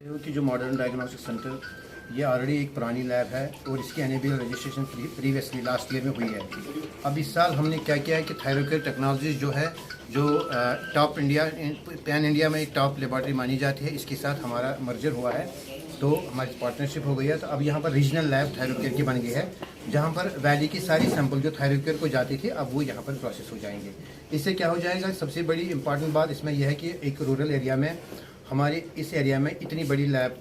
कि जो modern diagnostic centre ये ऑलरेडी एक पुरानी लैब है और इसकी NABL registration previously last year में हुई है। अब इस साल हमने क्या किया है कि थायरोकेयर टेक्नोलॉजी जो है जो टॉप इंडिया पैन इंडिया में एक टॉप लेबॉर्ट्री मानी जाती है, इसके साथ हमारा मर्जर हुआ है, तो हमारी पार्टनरशिप हो गई है। तो अब यहाँ पर रीजनल लैब थायरोकेयर की बन गई है, जहाँ पर वैली की सारी सैंपल जो थायरोकेयर को जाती थी अब वो यहाँ पर प्रोसेस हो जाएंगे। इससे क्या हो जाएगा, सबसे बड़ी इंपॉर्टेंट बात इसमें यह है कि एक रूरल एरिया में हमारे इस एरिया में इतनी बड़ी लैब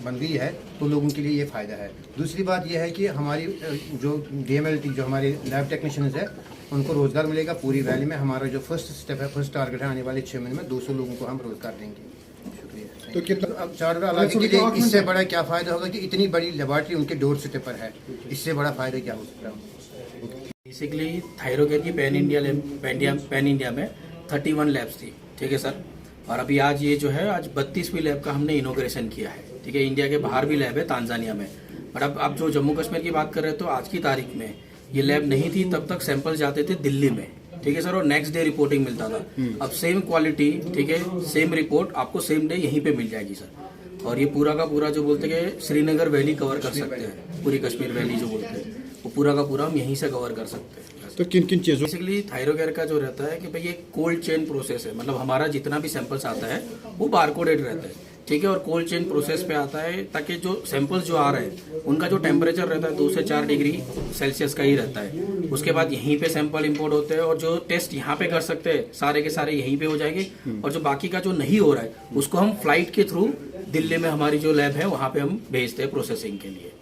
बन गई है तो लोगों के लिए ये फ़ायदा है। दूसरी बात यह है कि हमारी जो डीएमएलटी जो हमारे लैब टेक्नीशियंस है उनको रोज़गार मिलेगा पूरी वैली में। हमारा जो फर्स्ट स्टेप है, फर्स्ट टारगेट है, आने वाले 6 महीने में 200 लोगों को हम रोज़गार देंगे। शुक्रिया। तो कितना अब चार्टर इलाके के लिए इससे बड़ा क्या फ़ायदा होगा कि इतनी बड़ी लेबॉर्ट्री उनके डोर स्टेप पर है, इससे बड़ा फ़ायदा क्या हो सकता है। बेसिकली थायरोकेयर की पैन इंडिया में 31 लैब्स थी, ठीक है सर। और अभी आज ये जो है आज 32वीं लैब का हमने इनोग्रेशन किया है, ठीक है। इंडिया के बाहर भी लैब है तांजानिया में, बट अब आप जो जम्मू कश्मीर की बात कर रहे हैं तो आज की तारीख में ये लैब नहीं थी, तब तक सैंपल जाते थे दिल्ली में, ठीक है सर, और नेक्स्ट डे रिपोर्टिंग मिलता था। अब सेम क्वालिटी, ठीक है, सेम रिपोर्ट आपको सेम डे यहीं पे मिल जाएगी सर। और ये पूरा का पूरा जो बोलते हैं श्रीनगर वैली कवर कर सकते हैं, पूरी कश्मीर वैली जो बोलते हैं वो पूरा का पूरा हम यहीं से कवर कर सकते हैं। तो किन किन चीज़ों बेसिकली थायरोकेयर का जो रहता है कि भाई ये कोल्ड चेन प्रोसेस है, मतलब हमारा जितना भी सैंपल्स आता है वो बारकोडेड रहता है, ठीक है, और कोल्ड चेन प्रोसेस पे आता है ताकि जो सैंपल्स जो आ रहे हैं उनका जो टेम्परेचर रहता है 2 से 4 डिग्री सेल्सियस का ही रहता है। उसके बाद यहीं पे सैंपल इंपोर्ट होते हैं और जो टेस्ट यहाँ पे कर सकते हैं सारे के सारे यहीं पे हो जाएंगे, और जो बाकी का जो नहीं हो रहा है उसको हम फ्लाइट के थ्रू दिल्ली में हमारी जो लैब है वहाँ पे हम भेजते हैं प्रोसेसिंग के लिए।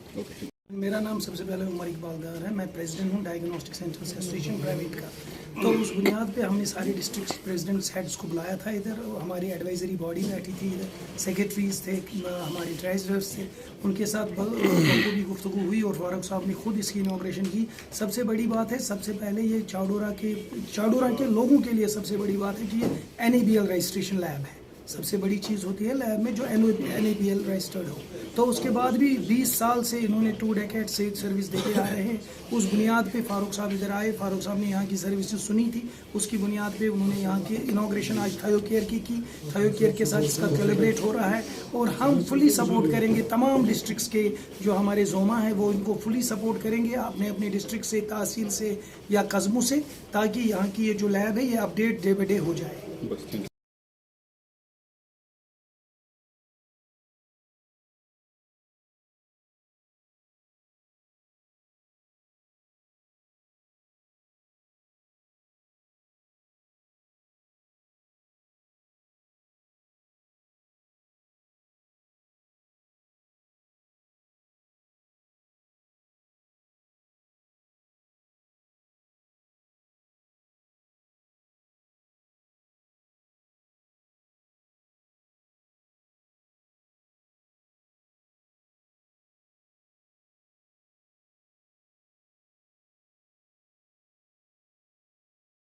मेरा नाम सबसे पहले उमर इकबाल दार है। मैं प्रेसिडेंट हूँ डायग्नोस्टिक सेंटर एसोसिएशन प्राइवेट का। तो उस बुनियाद पे हमने सारे डिस्ट्रिक्ट प्रेसिडेंट्स हेड्स को बुलाया था इधर। हमारी एडवाइजरी बॉडी बैठी थी इधर, सेक्रेटरीज थे, हमारे ट्रेजरर्स थे, उनके साथ भी गुफ्तगू हुई और फारूक साहब ने खुद इसकी इनॉग्रेशन की। सबसे बड़ी बात है, सबसे पहले ये चाडोरा के लोगों के लिए सबसे बड़ी बात है कि ये NABL रजिस्ट्रेशन लैब है। सबसे बड़ी चीज़ होती है लैब में जो NABL रजिस्टर्ड हो। तो उसके बाद भी 20 साल से इन्होंने 2 डेकेड से सर्विस देते आ रहे हैं। उस बुनियाद पे फारूक साहब इधर आए, फारूक साहब ने यहाँ की सर्विसेज सुनी थी, उसकी बुनियाद पे उन्होंने यहाँ की इनॉग्रेशन आज थायरोकेयर की थायरोकेयर के साथ इसका सेलिब्रेट हो रहा है। और हम फुली सपोर्ट करेंगे तमाम डिस्ट्रिक्ट्स के जो हमारे जोमा हैं वो इनको फुली सपोर्ट करेंगे अपने अपने डिस्ट्रिक्ट से, तहसील से या कस्बों से, ताकि यहाँ की ये जो लैब है ये अपडेट डे बाय डे हो जाए।